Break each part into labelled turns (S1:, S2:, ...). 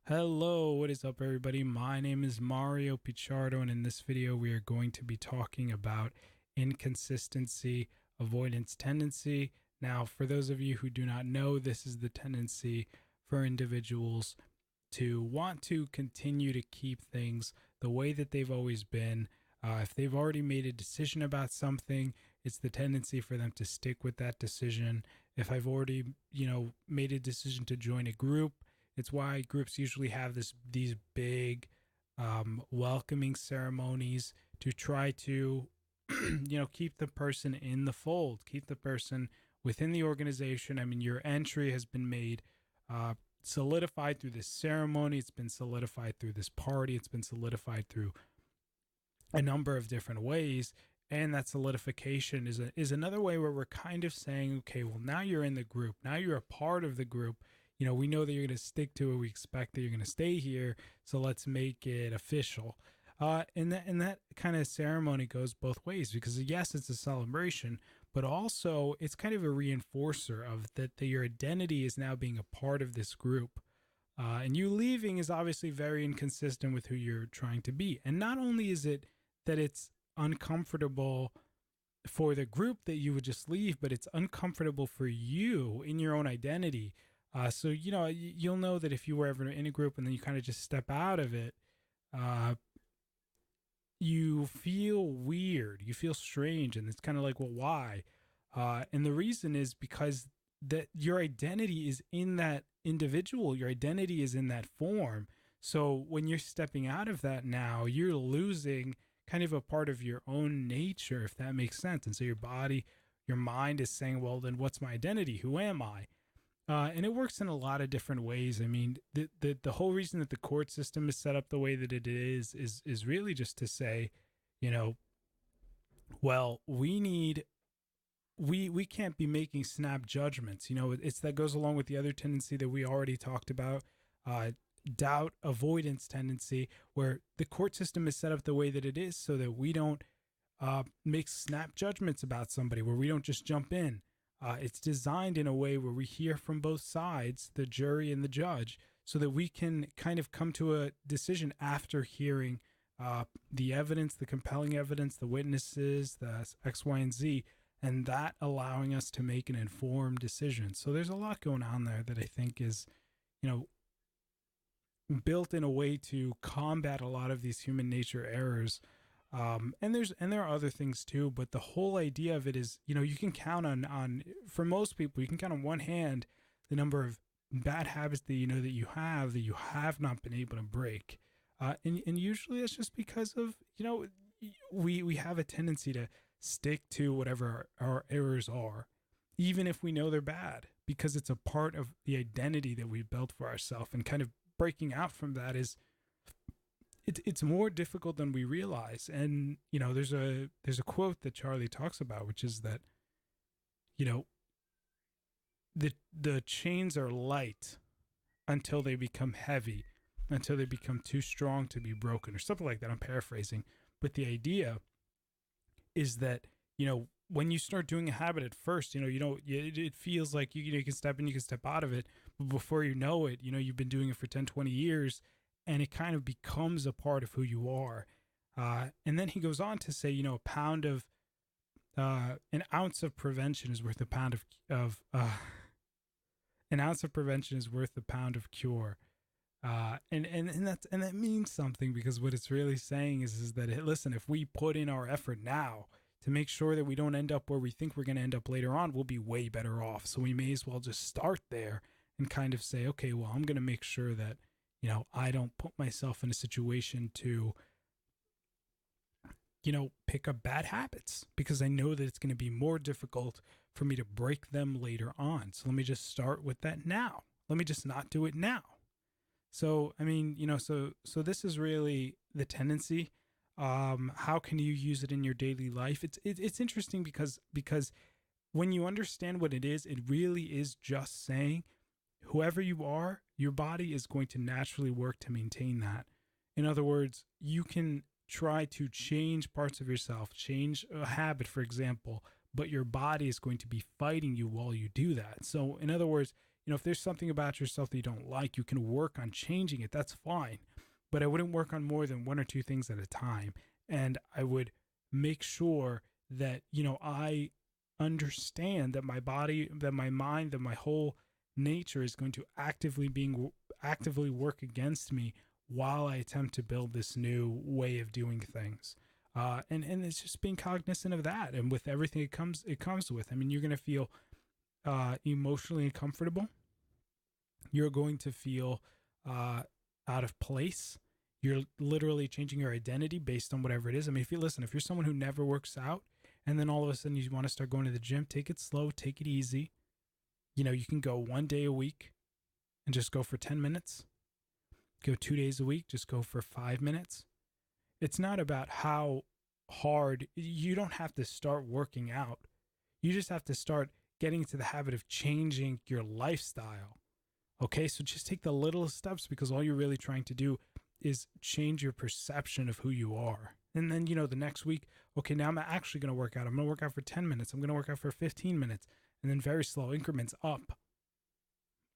S1: Hello, what is up, everybody? My name is Mario Pichardo, and in this video, we are going to be talking about inconsistency, avoidance tendency. Now, for those of you who do not know, this is the tendency for individuals to want to continue to keep things the way that they've always been. If they've already made a decision about something, it's the tendency for them to stick with that decision. If I've already, made a decision to join a group, it's why groups usually have these big welcoming ceremonies to try to keep the person in the fold, keep the person within the organization. I mean, your entry has been made solidified through this ceremony. It's been solidified through this party. It's been solidified through a number of different ways. And that solidification is another way where we're kind of saying, okay, well, now you're in the group. Now you're a part of the group. We know that you're going to stick to it. We expect that you're going to stay here. So let's make it official. And that kind of ceremony goes both ways because, yes, it's a celebration, but also it's kind of a reinforcer of that your identity is now being a part of this group. And you leaving is obviously very inconsistent with who you're trying to be. And not only is it that it's uncomfortable for the group that you would just leave, but it's uncomfortable for you in your own identity. So you'll know that if you were ever in a group and then you kind of just step out of it, you feel weird, you feel strange, and it's kind of like, well, why? And the reason is because that your identity is in that individual, your identity is in that form. So when you're stepping out of that now, you're losing kind of a part of your own nature, if that makes sense. And so your mind is saying, well, then what's my identity? Who am I? And it works in a lot of different ways. I mean, the whole reason that the court system is set up the way that it is really just to say, well, we can't be making snap judgments. It's that goes along with the other tendency that we already talked about, doubt avoidance tendency, where the court system is set up the way that it is so that we don't make snap judgments about somebody, where we don't just jump in. It's designed in a way where we hear from both sides, the jury and the judge, so that we can kind of come to a decision after hearing the evidence, the compelling evidence, the witnesses, the X, Y, and Z, and that allowing us to make an informed decision. So there's a lot going on there that I think is, built in a way to combat a lot of these human nature errors. And there are other things too, but the whole idea of it is, you can count on for most people, you can count on one hand the number of bad habits that that you have not been able to break. And usually it's just because of, we have a tendency to stick to whatever our errors are, even if we know they're bad, because it's a part of the identity that we've built for ourselves. And kind of breaking out from that is, it's more difficult than we realize. And there's a quote that Charlie talks about, which is that the chains are light until they become heavy, until they become too strong to be broken, or something like that. I'm paraphrasing, but the idea is that when you start doing a habit at first, it feels like you can step in, you can step out of it, but before you know it, you've been doing it for 10, 20 years, and it kind of becomes a part of who you are. And then he goes on to say, an ounce of prevention is worth a pound of an ounce of prevention is worth a pound of cure. And that means something, because what it's really saying is that, listen, if we put in our effort now to make sure that we don't end up where we think we're going to end up later on, we'll be way better off. So we may as well just start there and kind of say, okay, well, I'm going to make sure that I don't put myself in a situation to, pick up bad habits, because I know that it's going to be more difficult for me to break them later on. So let me just start with that now. Let me just not do it now. So, I mean, so this is really the tendency. How can you use it in your daily life? It's interesting because when you understand what it really is just saying, whoever you are, your body is going to naturally work to maintain that. In other words, you can try to change parts of yourself, change a habit, for example, but your body is going to be fighting you while you do that. So in other words, if there's something about yourself that you don't like, you can work on changing it. That's fine. But I wouldn't work on more than one or two things at a time. And I would make sure that, I understand that my body, that my mind, that my whole nature is going to actively work against me while I attempt to build this new way of doing things. And it's just being cognizant of that, and with everything it comes with. I mean, you're going to feel emotionally uncomfortable. You're going to feel out of place. You're literally changing your identity based on whatever it is. I mean, if you're someone who never works out, and then all of a sudden you want to start going to the gym, take it slow, take it easy. You can go 1 day a week and just go for 10 minutes. Go 2 days a week, just go for 5 minutes. It's not about how hard. You don't have to start working out. You just have to start getting into the habit of changing your lifestyle. Okay, so just take the little steps, because all you're really trying to do is change your perception of who you are. And then, the next week, okay, now I'm actually going to work out. I'm going to work out for 10 minutes. I'm going to work out for 15 minutes. And then very slow increments up.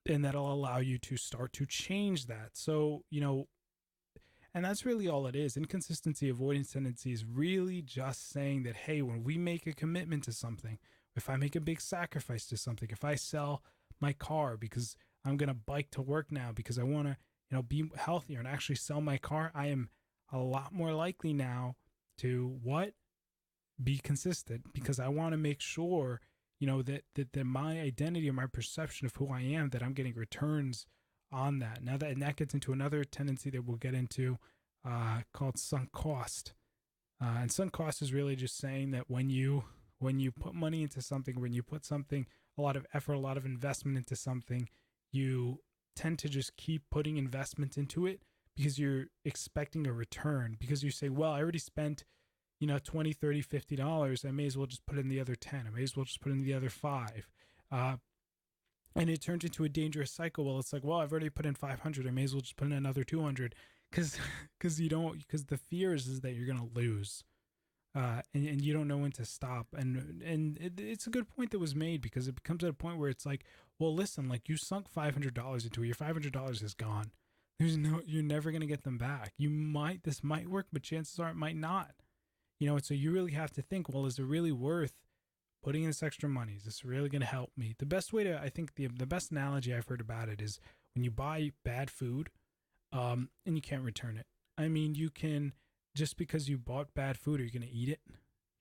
S1: And that'll allow you to start to change that. So, and that's really all it is. Inconsistency, avoidance tendency is really just saying that, hey, when we make a commitment to something, if I make a big sacrifice to something, if I sell my car because I'm going to bike to work now because I want to, be healthier, and actually sell my car, I am a lot more likely now to be consistent, because I want to make sure, that my identity or my perception of who I am, that I'm getting returns on that. Now and that gets into another tendency that we'll get into, called sunk cost. And sunk cost is really just saying that when you put money into something, when you put a lot of effort, a lot of investment into something, you tend to just keep putting investment into it because you're expecting a return, because you say, well, I already spent, $20, $30, $50. I may as well just put in the other 10. I may as well just put in the other 5. And it turns into a dangerous cycle. Well, it's like, well, I've already put in 500. I may as well just put in another 200, because the fear is that you're going to lose. And you don't know when to stop. And it's a good point that was made, because it becomes at a point where it's like, well, listen, like, you sunk $500 into it. Your $500 is gone. You're never going to get them back. This might work, but chances are it might not. And so you really have to think, well, is it really worth putting in this extra money? Is this really going to help me? The best way I think the best analogy I've heard about it is when you buy bad food, and you can't return it. I mean, you can, just because you bought bad food, are you going to eat it?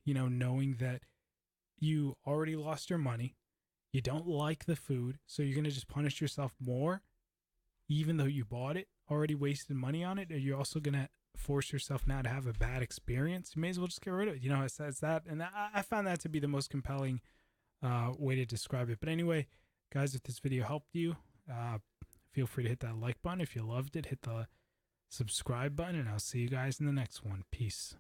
S1: Knowing that you already lost your money, you don't like the food, so you're going to just punish yourself more, even though you bought it, already wasted money on it, or you're also going to force yourself now to have a bad experience. You may as well just get rid of it. It's that. And I found that to be the most compelling way to describe it. But anyway, guys, if this video helped you, feel free to hit that like button. If you loved it, hit the subscribe button, and I'll see you guys in the next one. Peace.